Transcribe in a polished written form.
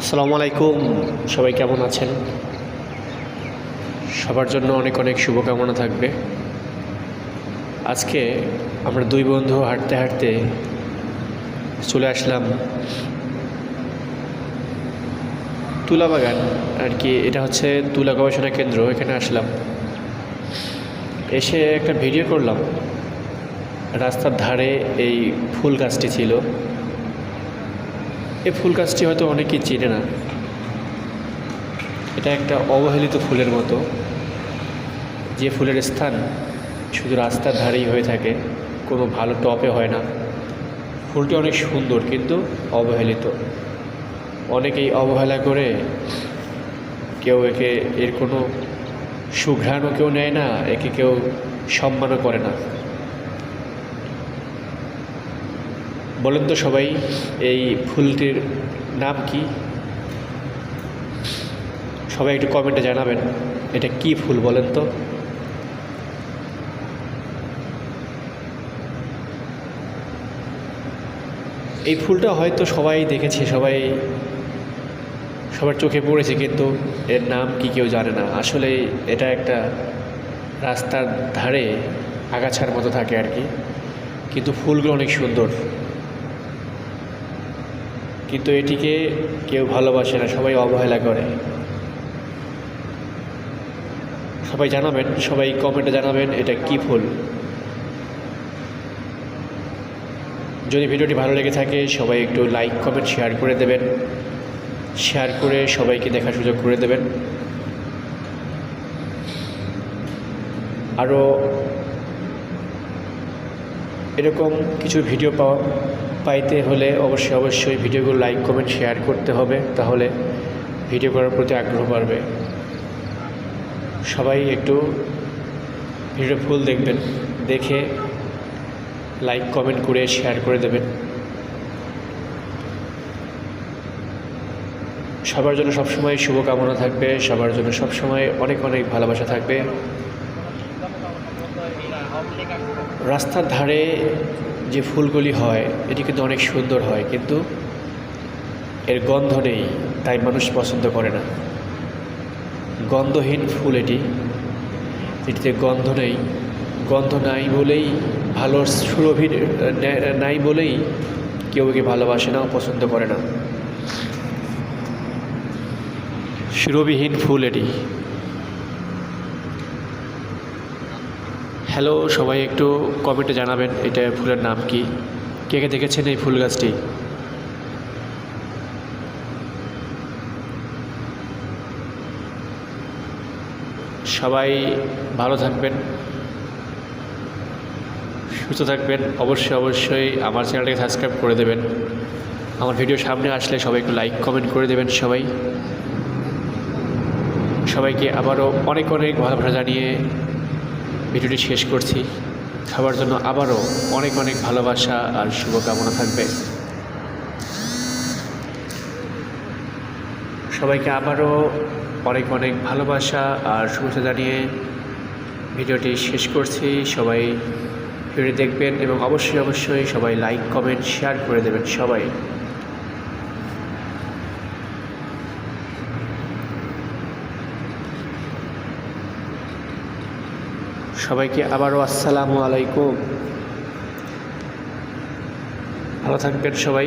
আসসালামু আলাইকুম। সবাই কেমন আছেন? সবার জন্য অনেক অনেক শুভকামনা থাকবে। আজকে আমরা দুই বন্ধু হাঁটতে হাঁটতে চলে আসলাম তুলা বাগান আর কি। এটা হচ্ছে তুলা গবেষণা কেন্দ্র। এখানে আসলাম, এসে একটা ভিডিও করলাম। রাস্তার ধারে এই ফুল গাছটি ছিল। এই ফুল গাছটি হয়তো অনেকেই চিনে না। এটা একটা অবহেলিত ফুলের মতো, যে ফুলের স্থান শুধু রাস্তার ধারেই হয়ে থাকে, কোনো ভালো টপে হয় না। ফুলটি অনেক সুন্দর কিন্তু অবহেলিত। অনেকেই অবহেলা করে, কেউ একে এর কোনো সুঘ্রাণও কেউ নেয় না, একে কেউ সম্মানও করে না। বলেন তো সবাই, এই ফুলটির নাম কি? সবাই একটু কমেন্টে জানাবেন, এটা কি ফুল বলেন তো? এই ফুলটা হয়তো সবাই দেখেছে, সবার চোখে পড়েছে, কিন্তু এর নাম কি কেউ জানে না। আসলে এটা একটা রাস্তার ধারে আগাছার মতো থাকে আর কি, কিন্তু ফুলগুলো অনেক সুন্দর। কিন্তু এটিকে কেউ ভালোবাসে না, সবাই অবহেলা করে। সবাই জানাবেন, সবাই কমেন্টে জানাবেন এটা কি ফুল। যদি ভিডিওটি ভালো লেগে থাকে সবাই একটু লাইক কমেন্ট শেয়ার করে দেবেন, শেয়ার করে সবাইকে দেখার সুযোগ করে দেবেন। আরও এরকম কিছু ভিডিও পাইতে হলে অবশ্যই ভিডিওগুলো লাইক কমেন্ট শেয়ার করতে হবে, তাহলে ভিডিও করার প্রতি আগ্রহ বাড়বে। সবাই একটু ভিডিও ফুল দেখবেন, দেখে লাইক কমেন্ট করে শেয়ার করে দেবেন। সবার জন্য সবসময় শুভকামনা থাকবে, সবার জন্য সবসময় অনেক অনেক ভালোবাসা থাকবে। রাস্তার ধারে যে ফুলগুলি হয় এটি কিন্তু অনেক সুন্দর হয়, কিন্তু এর গন্ধ নেই, তাই মানুষ পছন্দ করে না। গন্ধহীন ফুল এটিতে গন্ধ নেই। গন্ধ নাই বলেই, ভালো সুরভি নাই বলেই কেউ একে ভালোবাসে না, পছন্দ করে না। সুরভিহীন ফুল এটি। হ্যালো, সবাই একটু কমেন্টে জানাবেন এটা ফুলের নাম কি, কে কে দেখেছেন এই ফুল গাছটি। সবাই ভালো থাকবেন, সুস্থ থাকবেন। অবশ্যই আমার চ্যানেলটাকে সাবস্ক্রাইব করে দেবেন। আমার ভিডিও সামনে আসলে সবাই একটু লাইক কমেন্ট করে দেবেন। সবাইকে আবারও অনেক অনেক ভালোবাসা জানিয়ে ভিডিওটি শেষ করছি। সবার জন্য আবারও অনেক অনেক ভালোবাসা আর শুভকামনা থাকবে। সবাইকে আবারও অনেক অনেক ভালোবাসা আর শুভেচ্ছা জানিয়ে ভিডিওটি শেষ করছি। সবাই ভিডিও দেখবেন এবং অবশ্যই সবাই লাইক কমেন্ট শেয়ার করে দেবেন। সবাইকে আবারও আসসালামু আলাইকুম। ভালো থাকবেন সবাই।